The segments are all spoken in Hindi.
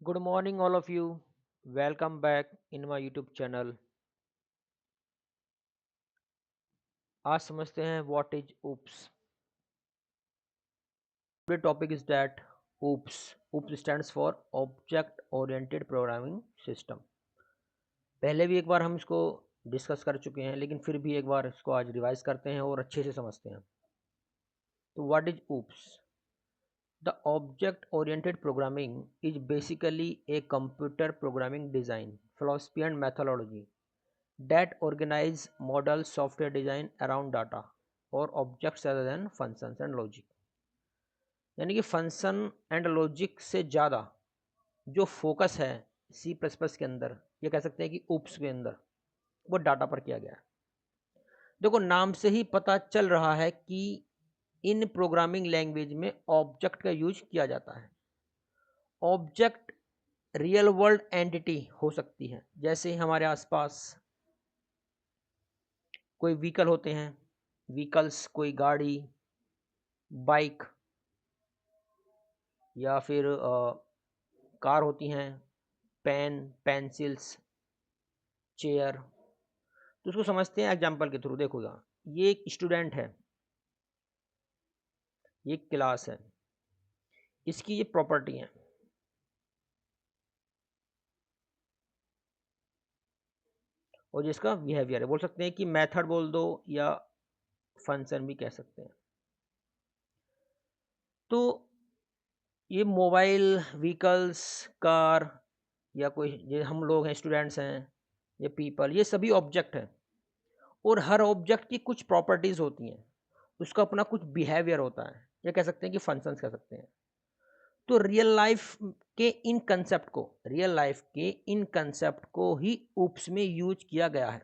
Good morning, all of you. Welcome back in my YouTube channel. आज समझते हैं what is OOPS. Today topic is that OOPS. OOPS stands for Object Oriented Programming System. पहले भी एक बार हम इसको डिस्कस कर चुके हैं, लेकिन फिर भी एक बार इसको आज रिवाइज करते हैं और अच्छे से समझते हैं. तो what is OOPS? The Object Oriented Programming is basically a computer programming design philosophy and methodology that organize model software design around data और objects rather than functions and logic. यानी कि फंक्शन एंड लॉजिक से ज़्यादा जो फोकस है सी प्लस प्लस के अंदर, ये कह सकते हैं कि ऊप्स के अंदर, वो डाटा पर किया गया है. देखो, नाम से ही पता चल रहा है कि इन प्रोग्रामिंग लैंग्वेज में ऑब्जेक्ट का यूज किया जाता है. ऑब्जेक्ट रियल वर्ल्ड एंटिटी हो सकती है, जैसे हमारे आसपास कोई व्हीकल होते हैं, व्हीकल्स, कोई गाड़ी, बाइक, या फिर कार होती हैं, पेन, पेंसिल्स, चेयर. तो उसको समझते हैं एग्जांपल के थ्रू. देखो यहाँ, ये एक स्टूडेंट है, ये क्लास है, इसकी ये प्रॉपर्टी है, और जिसका बिहेवियर है. बोल सकते हैं कि मेथड बोल दो या फंक्शन भी कह सकते हैं. तो ये मोबाइल, व्हीकल्स, कार, या कोई ये हम लोग हैं, स्टूडेंट्स हैं, ये पीपल, ये सभी ऑब्जेक्ट हैं. और हर ऑब्जेक्ट की कुछ प्रॉपर्टीज़ होती हैं, उसका अपना कुछ बिहेवियर होता है, या कह सकते हैं कि फंक्शंस कह सकते हैं. तो रियल लाइफ के इन कंसेप्ट को ही ऊप्स में यूज किया गया है.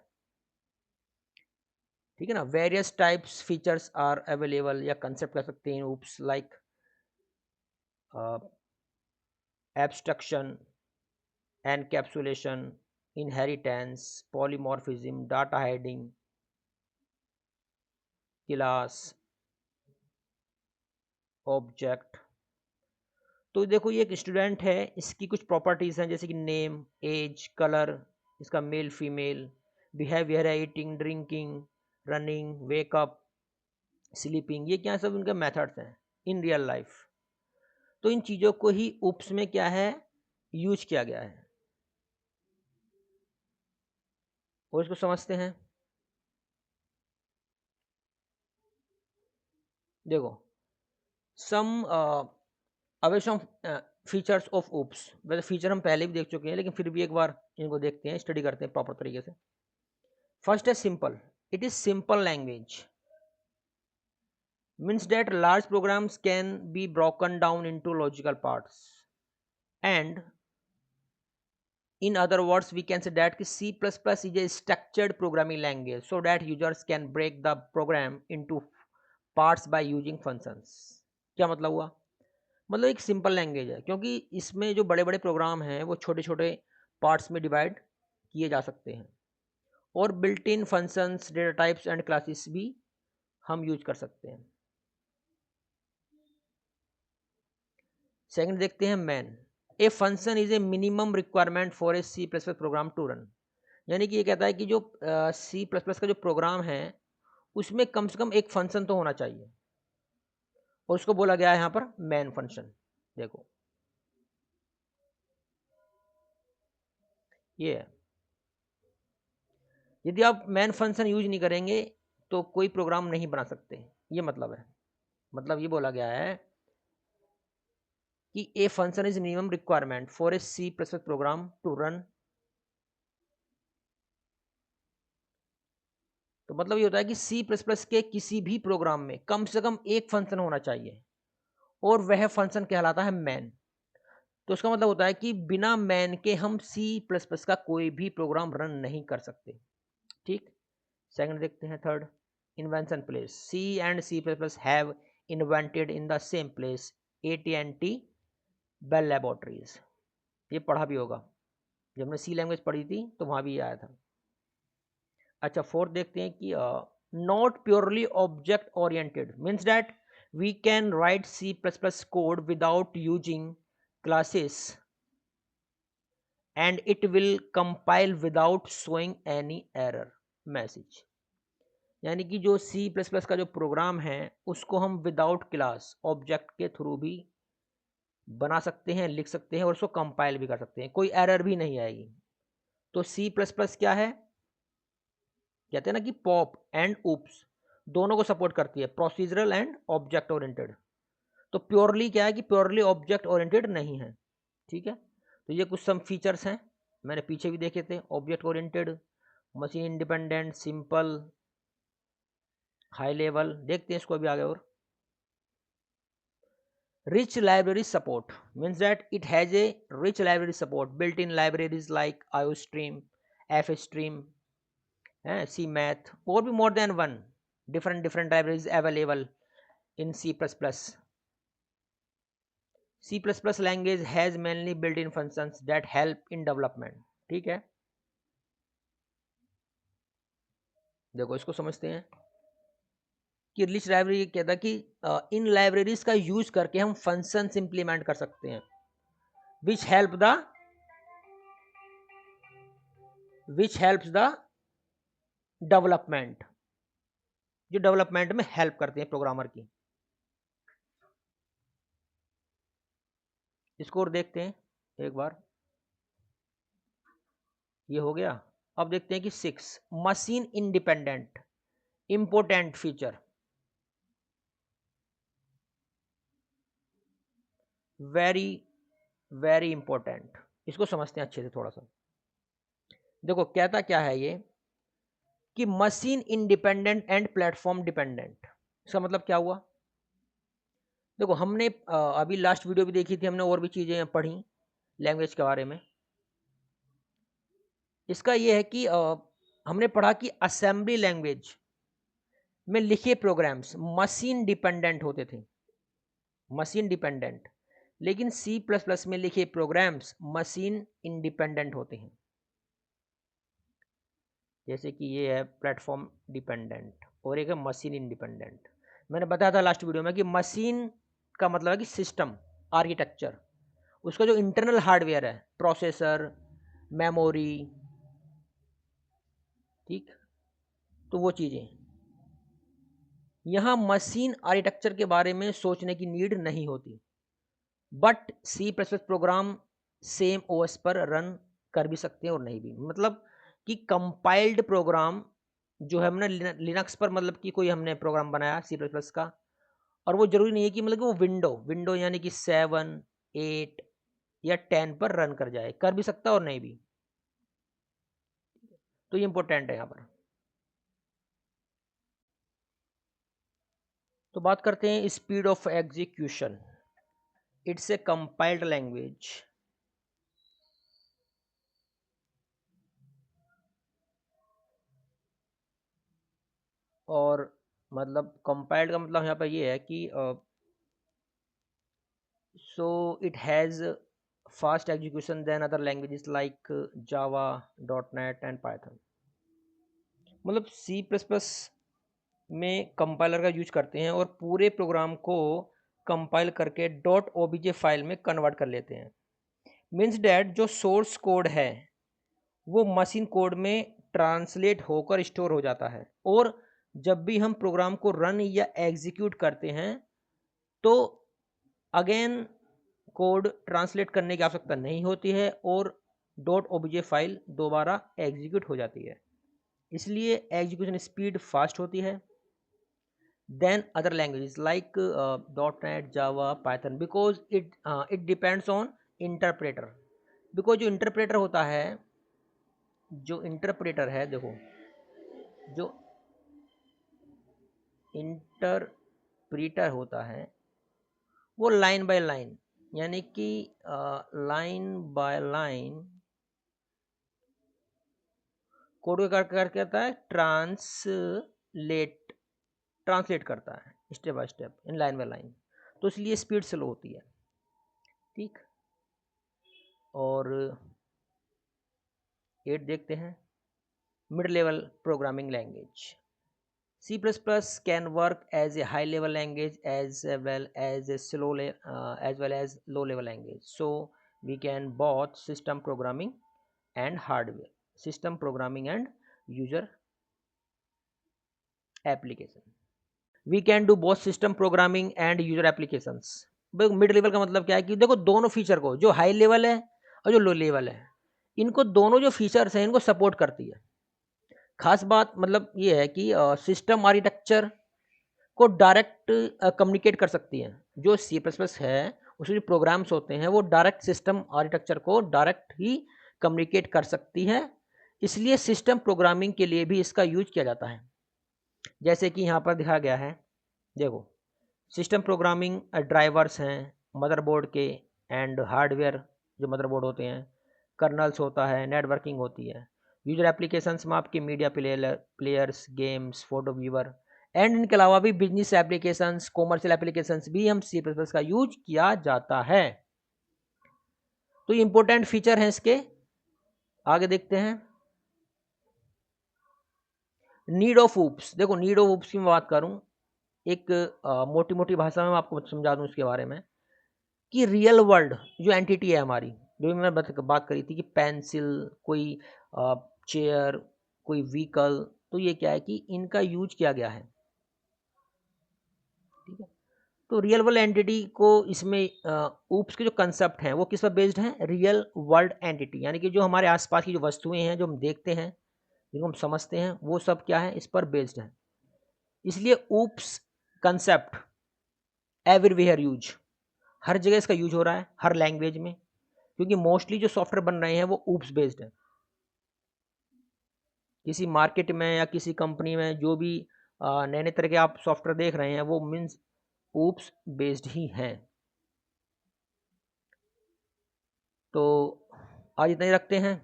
ठीक है ना. Various types features are available, या कंसेप्ट कह सकते हैं OOPs, like abstraction, encapsulation, inheritance, polymorphism, data hiding, class, object. तो देखो, ये एक स्टूडेंट है, इसकी कुछ प्रॉपर्टीज़ हैं, जैसे कि नेम, एज, कलर, इसका मेल फीमेल, बिहेवियर है eating, drinking, running, wake up, sleeping. ये क्या सब उनके मेथड्स हैं इन रियल लाइफ. तो इन चीज़ों को ही उप्स में क्या है, यूज किया गया है. और इसको समझते हैं. देखो, सम अवे सम फीचर्स ऑफ उप्स. वैसे फीचर हम पहले भी देख चुके हैं, लेकिन फिर भी एक बार इनको देखते हैं, स्टडी करते हैं प्रॉपर तरीके से. फर्स्ट है simple. It is simple language. Means that large programs can be broken down into logical parts, and in other words we can say that C++ is a structured programming language so that users can break the program into parts by using functions. क्या मतलब हुआ? मतलब एक सिंपल लैंग्वेज है, क्योंकि इसमें जो बड़े बड़े प्रोग्राम हैं वो छोटे छोटे पार्ट्स में डिवाइड किए जा सकते हैं, और built in functions, data types and classes भी हम यूज कर सकते हैं. सेकंड देखते हैं main. A function is a minimum requirement for a C plus plus program to run. यानी कि ये कहता है कि जो सी प्लस प्लस का जो प्रोग्राम है, उसमें कम से कम एक फंक्शन तो होना चाहिए, और उसको बोला गया है यहाँ पर मैन फंक्शन. देखो, ये है. यदि आप मैन फंक्शन यूज नहीं करेंगे तो कोई प्रोग्राम नहीं बना सकते, ये मतलब है. मतलब ये बोला गया है कि a function is minimum requirement for a C plus plus program to run. तो मतलब ये होता है कि सी प्लस प्लस के किसी भी प्रोग्राम में कम से कम एक फंक्शन होना चाहिए, और वह फंक्शन कहलाता है मैन. तो उसका मतलब होता है कि बिना मैन के हम सी प्लस प्लस का कोई भी प्रोग्राम रन नहीं कर सकते. ठीक. सेकंड देखते हैं, third, invention place. C and C plus plus have invented in the same place AT&T Bell laboratories. ये पढ़ा भी होगा, जब हमने सी लैंग्वेज पढ़ी थी तो वहाँ भी ये आया था. अच्छा, फोर्थ देखते हैं कि not purely object oriented means that we can write C++ code without using classes and it will compile without showing any error message। यानी कि जो C++ का जो प्रोग्राम है उसको हम विदाउट क्लास ऑब्जेक्ट के थ्रू भी बना सकते हैं, लिख सकते हैं और उसको कंपाइल भी कर सकते हैं, कोई एरर भी नहीं आएगी। तो C++ क्या है, कहते हैं ना कि पॉप एंड ऊप्स दोनों को सपोर्ट करती है, प्रोसीजरल एंड ऑब्जेक्ट ओरिएंटेड। तो प्योरली क्या है कि प्योरली ऑब्जेक्ट ओरिएंटेड नहीं है, ठीक है। तो ये कुछ सम फीचर्स हैं, मैंने पीछे भी देखे थे, object oriented, machine independent, simple, high level. देखते हैं इसको अभी आगे और। Rich library support means that it has a rich library support, built-in libraries like IOStream, FStream, CMath, or be more than one different libraries available in C++. C++ language has mainly built-in functions that help in development, ठीक है। देखो इसको समझते हैं कि रिच लाइब्रेरी कहता है कि इन लाइब्रेरीज का यूज करके हम फंक्शंस इंप्लीमेंट कर सकते हैं which helps the डेवलपमेंट, जो डेवलपमेंट में हेल्प करते हैं प्रोग्रामर की। इसको और देखते हैं एक बार, ये हो गया। अब देखते हैं कि 6 machine independent important feature, very very important. इसको समझते हैं अच्छे से थोड़ा सा। देखो कहता क्या है ये कि machine independent and platform dependent. इसका मतलब क्या हुआ, देखो हमने अभी लास्ट वीडियो भी देखी थी हमने, और भी चीजें पढ़ी लैंग्वेज के बारे में। इसका ये है कि हमने पढ़ा कि असेंबली लैंग्वेज में लिखे प्रोग्राम्स मशीन डिपेंडेंट होते थे, मशीन डिपेंडेंट, लेकिन C++ में लिखे प्रोग्राम्स मशीन इंडिपेंडेंट होते हैं। जैसे कि ये है प्लेटफॉर्म डिपेंडेंट और एक है मशीन इंडिपेंडेंट। मैंने बताया था लास्ट वीडियो में कि मशीन का मतलब है कि सिस्टम आर्किटेक्चर, उसका जो इंटरनल हार्डवेयर है, प्रोसेसर, मेमोरी, ठीक, तो वो चीज़ें। यहाँ मशीन आर्किटेक्चर के बारे में सोचने की नीड नहीं होती, but C++ program same OS पर रन कर भी सकते हैं और नहीं भी। मतलब कि कंपाइल्ड प्रोग्राम जो है हमने लिनक्स पर, मतलब कि कोई हमने प्रोग्राम बनाया C++ का, और वो जरूरी नहीं है कि मतलब कि वो विंडो यानी कि 7, 8 या 10 पर रन कर जाए, कर भी सकता और नहीं भी। तो ये इंपॉर्टेंट है यहाँ पर। तो बात करते हैं speed of execution. It's a compiled language और मतलब कंपाइल्ड का मतलब यहाँ पर ये है कि so it has fast execution than other languages like Java, .NET and Python। मतलब C++ में कंपाइलर का यूज करते हैं और पूरे प्रोग्राम को कंपाइल करके .obj फाइल में कन्वर्ट कर लेते हैं। मीन्स डैट जो सोर्स कोड है वो मशीन कोड में ट्रांसलेट होकर स्टोर हो जाता है, और जब भी हम प्रोग्राम को रन या एग्जीक्यूट करते हैं तो अगेन कोड ट्रांसलेट करने की आवश्यकता नहीं होती है और .obj फाइल दोबारा एग्जीक्यूट हो जाती है। इसलिए एग्जीक्यूशन स्पीड फास्ट होती है than other languages like .NET, Java, Python, because it depends on interpreter. Because जो इंटरप्रेटर है देखो, जो इंटरप्रेटर होता है वो लाइन बाय लाइन, यानी कि लाइन बाय लाइन कोड को करता है, ट्रांसलेट करता है step by step in line by line, तो इसलिए स्पीड स्लो होती है, ठीक। और 8 देखते हैं, mid level programming language. C++ can work as a high level language as well as low level language, so we can both system programming and hardware, system programming and user application. We can do both system programming and user applications. Mid level का मतलब क्या है कि देखो दोनों फीचर को, जो हाई लेवल है और जो लो लेवल है, इनको दोनों जो फीचर्स हैं इनको सपोर्ट करती है। खास बात मतलब ये है कि सिस्टम आर्किटेक्चर को डायरेक्ट कम्युनिकेट कर सकती है। जो सी प्लस प्लस है उसमें जो प्रोग्राम्स होते हैं वो डायरेक्ट सिस्टम आर्किटेक्चर को डायरेक्ट ही कम्युनिकेट कर सकती है, इसलिए सिस्टम प्रोग्रामिंग के लिए भी इसका यूज किया जाता है। जैसे कि यहाँ पर दिखाया गया है, देखो सिस्टम प्रोग्रामिंग ड्राइवर्स हैं मदरबोर्ड के एंड हार्डवेयर जो मदरबोर्ड होते हैं, कर्नल्स होता है, नेटवर्किंग होती है। यूजर एप्लीकेशंस में आपके media players, games, photo viewer and इनके अलावा भी बिजनेस एप्लीकेशंस, कॉमर्शियल एप्लीकेशंस भी हम सी प्लस प्लस का यूज किया जाता है। तो ये इंपॉर्टेंट फीचर हैं इसके। आगे देखते हैं नीड ऑफ ऊप्स। देखो नीड ऑफ ऊप्स की मैं बात करूं, एक मोटी मोटी भाषा में आपको समझा दूं इसके बारे में कि रियल वर्ल्ड जो एंटिटी है हमारी, जो मैंने बात करी थी कि पेंसिल, कोई चेयर, कोई व्हीकल, तो ये क्या है कि इनका यूज किया गया है। ठीक है, तो रियल वर्ल्ड एंटिटी को इसमें ऊप्स के जो कंसेप्ट हैं वो किस पर बेस्ड हैं, रियल वर्ल्ड एंटिटी, यानी कि जो हमारे आसपास की जो वस्तुएं हैं जो हम देखते हैं, जिनको हम समझते हैं, वो सब क्या है, इस पर बेस्ड है। इसलिए ऊप्स कंसेप्ट एवरीवेयर यूज, हर जगह इसका यूज हो रहा है, हर लैंग्वेज में, क्योंकि मोस्टली जो सॉफ्टवेयर बन रहे हैं वो ऊप्स बेस्ड है। किसी मार्केट में या किसी कंपनी में जो भी नए नए तरह के आप सॉफ्टवेयर देख रहे हैं वो मीन्स ऊप्स बेस्ड ही हैं। तो आज इतना ही रखते हैं।